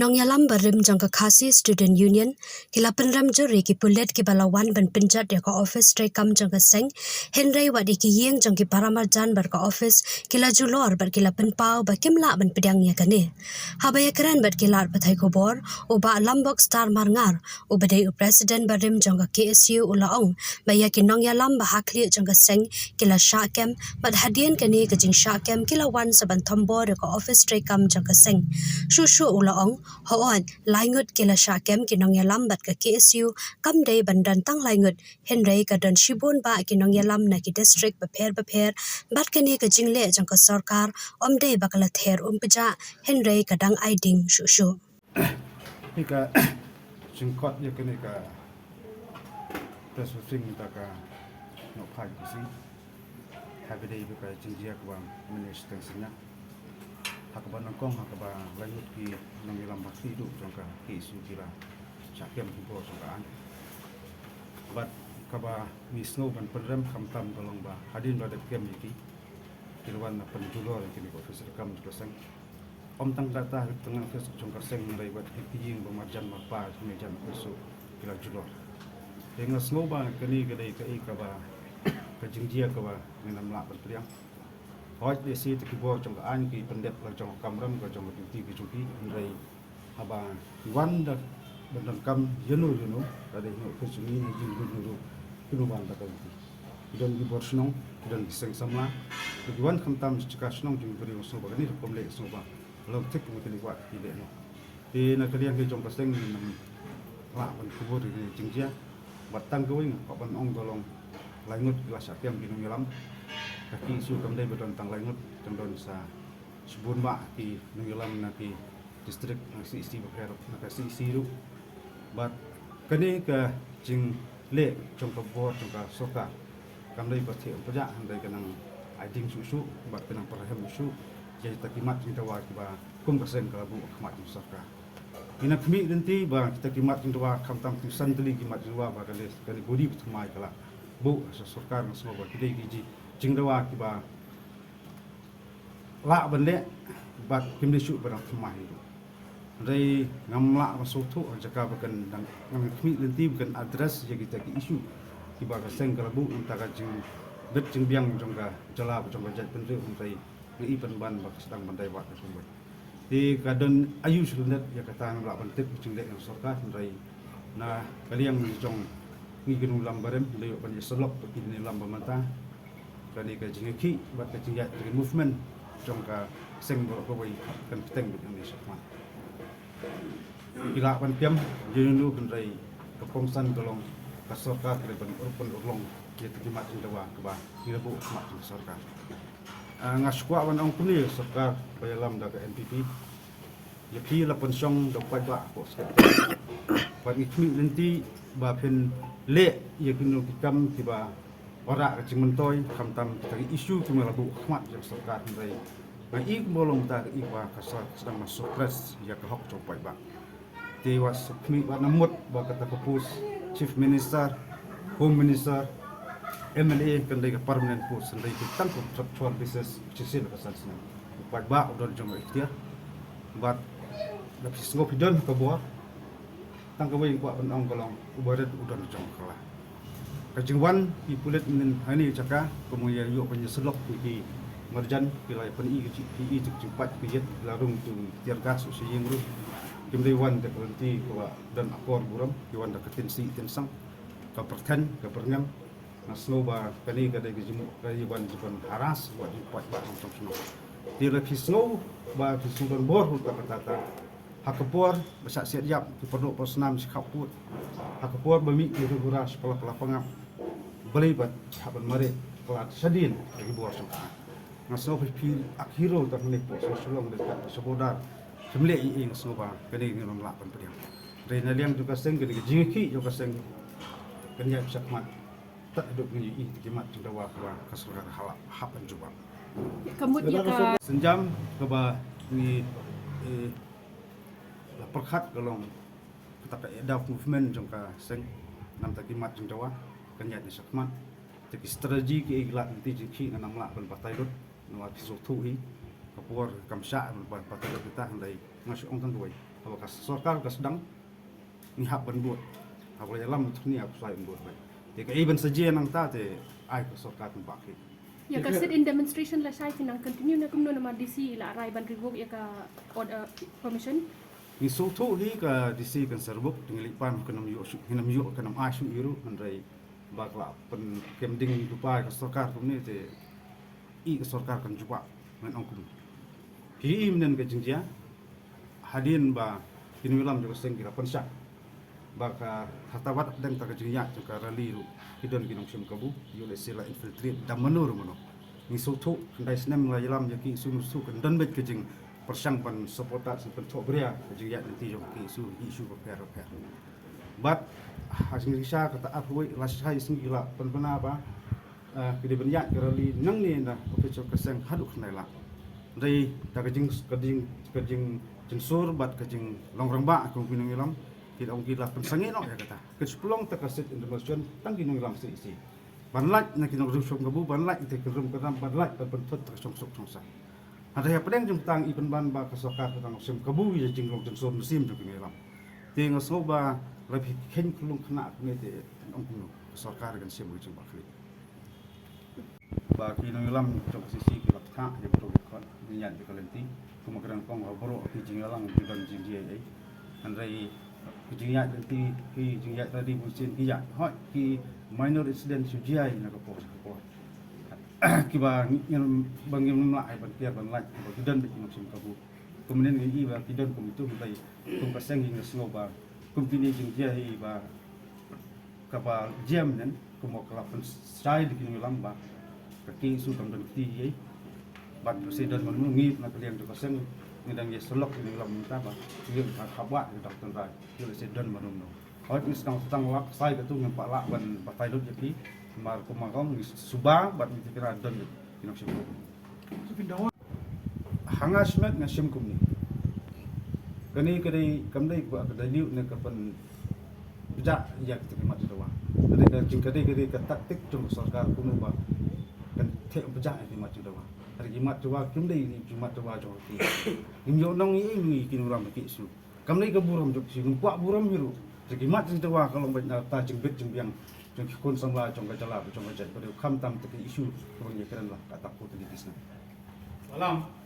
Kenong yalam barim jangka khasi student union kila penram juri ki pulet ki balawan ban penjat ya ka office tray kam jangka seng henry wadi ki yeng jangki paramarjan bar ka office kila julor bar kila penpau ba kimla ban pedang ya kane habaya keren bar kila pathai kobor o ba lambok star marngar o badai u president barim jangka KSU ulaong ba ya ki nong yalam ba hakli jangka seng kila syakem bad hadian kane ke jing syakem kila wan saban thombor ya ka office tray kam jangka seng shushu ulaong hoon laingut kila syakem kinong yalam bat ke KSU kamdei bandan tang laingut henry kadan shibun ba kinong yalam na ki district beper bat kani ke jingle jang ka sarkar omdei bakala ther peja henry kadang aiding shushu Ika singkot ya kene ka presusing ka no pai kisi habidei ka jinjia ka minister sinya hakaba nangkong hakaba lanjut ki nang ilam bakti du jangka ki isu kira syakem kubo sokaan bat kaba misno ban perem kamtam tolong ba hadin ba kem iki kirwan na penjulor kini ko officer kam keseng om tang kata tengah kesuk jangka seng mulai bat kitiying bamarjan mapa mejan besok kira julor dengan snow ba kini kedai ka ikaba ka jingjia kaba menam la perpriang hoi desi tekibo trong ka an ki pendet la trong kamram ka trong ti ki chuki ndai haba wan da bendan kam yenu ada no kesuni ni jing guru kinu ban ta kan don ki borsnong don ki seng samla ki wan kam tam chika snong jing guru so ba ni kom le so ba lo tek mo kini wa ki le no ti na kalian ki trong ka seng ni nam la ban kubur ni jingjia batang ko wing pa ban ong dolong laingut la sakyam kinu yalam kaki isu kamdai beton tang laingut condon sa subun ba ki nungilam na ki distrik si isi bakher na si isi ru bat kani ka jing le trong ka bor trong ka soka kamdai ba the paja handai kanang aiding susu bat kanang parahem susu jadi takimat kita wa ki ba kum ka seng ka bu khmat soka ina khmi denti ba kita kimat kita wa khamtam tu santli kimat wa ba kale kali bodi thmai kala bu sarkar na semua ba kidai ki jingdawa kiba la bende bat kimde shu barang thmai itu dai ngamla masutu jaka bakan dang ngam khmi lenti bukan address ya kita ki isu kiba ka seng kala bu antara jing bet jing biang jongga jala jongga jat pendu untai ngi ban ba sedang bandai wa ka sumbai di kadon ayu sunet ya kata ngamla bentik jingde yang sarkar dai na kaliang jong ngi genu lambarem leo ban selok begini lamba mata kani ka jingki bat ka jingat movement jongka seng bor ko bai kan peteng di Indonesia ma ila pan piam jenu kendrai kepongsan tolong ka sarkar dari ban urban urlong ye terima jindawa ke ba bu mak sarkar ngasukwa wan ong kuni sarkar bayalam da ka NPP ye pi la pensong do kwat ba ko sket pan ikmi lenti ba pen le ye kinu kikam kiba ora ka cimentoy kamtam tagi isu ki melabu khmat yang sarkar ndai na ik bolong ta ik wa ka sedang masuk press ya ka hok copai ba te was khmi ba namut ba kata kapus chief minister home minister MLA kan dai ka permanent post ndai ki tan ko structural basis chisil ka san sina pa ba odon jong ikhtiar bat da pisngo pidon ka bo tang ka wei kwa on kolong ubaret udon jong kala kajingwan ki pulit min hani chaka komoya yo penyeselok ki marjan kilai peni ki cepat ki jet larung tu tiargas usiyeng ru kimdei wan de berhenti ko dan akor buram ki wan da ketensi tensang ka perten ka perngam nasloba peni ka de jimu ka wan jiban haras wa jipat ba trong sno ti la ki snow ba ki sudan bor ka kata hakapor basa siap ki perlu posnam sikaput hakapor bami ki rugura sekolah pengap belibat haban mare kelat sedin bagi buah suka ngaso pi akhiro tak nik po sulong dekat sebodar semle ing soba kene ngi la pan priang rena liang juga seng kene jingki juga seng kenya sakmat tak duk ngi i kimat cindawa ka kasurga halap hapan juba Kemut ya ka senjam ke ba ni la perkhat golong kita ada movement jongka seng nam tak kimat cindawa kanya di sakmat teki strategi ki iglat nanti jiki nganam la ban patai dot no ati so thu hi kapur kamsha ban patai dot kita handai ngasu ong tan duai apakah sorkar ka sedang ni hak ban buat apabila dalam ni aku sai buat baik jika even saja nang ta te ai ka sorkar kan pakai ya ka sit in demonstration la sai tinang continue na kumno nama DC la rai ban revoke ya ka order permission ni so to hi ka disi kan serbuk tingalipan kanam yu kanam asu iru andai bakla pen kemding dupai ka sorkar kumni te i ka sorkar kan jupa ngan ongkum hi imnen ka jingjia hadin ba kinulam juga seng kira pensyak baka hatawat dan tak jingjia ka rally ru hidon kinong sim kabu yule sila infiltrate dam manur mono ni so to ndai snem la yalam yaki su kan dan bet ke jing persang pan supportat pen thobria jingjia nanti jo ki isu ko per but hasil risau kata apa lasai singila penpena apa kede banyak kerali nang ni dah official keseng haduk naila dari tak kejing jensur bat kejing longrang ba aku pinung ilam tidak mungkin lah pensangi no ya kata kesepulong tak kaset information tang pinung ilam isi banlat nak kinong rusuk gabu banlat itu kerum keram banlat pentot tersong-sok songsa ada yang pedang jumtang ipan ban ba kasokar tang sim kabu ya jing long jensur musim tu pinung ilam tengok soba lebih khen kulung kena ni te ong kuno sarkar kan sim ujung bakli ba ki nang lam tok sisi ki lak tha je betul kon nyan di kalenti kumagran kong obro ki jing lang di ban jing dia ai andai ki jing ya ki jing ya tadi busin ki ya hot ki minor incident sujai na ko ki ba ngin bangim la ai ban kia ban laj ba ki dan bi sim kabu kemudian ini ba ki dan kum itu bai kum pasang hingga snoba kumpini jingkia hi ba kapa jam dan kumo kelapan sai di kini lamba kaki su kam dan ti hi bat presiden menungi na kalian tu kaseng ngidang ye selok kini lamba ba ye khabat di dokter rai ye presiden menungno hot ni stang wak sai ka tu ngampak lak ban batai lut jadi mar kumagong suba bat mi kira dan kinok sim hangasmet ngasim kum ni kani kamdai ku ak daliu ne kapan bijak ya terima dawa ada ka jingkade ka taktik jong sarkar kuno ba kan the bijak terima dawa hari jimat dawa kamdai ni jimat dawa jo ti imyo nong ni kinuram ki su kamdai ka buram jok si numpak buram hiru jimat dawa kalau baik ta jengbet jembiang jong kon samla jong ka jala jong ka jai pada kham tam te isu kurang ye keren lah kata ko ti disna Salam.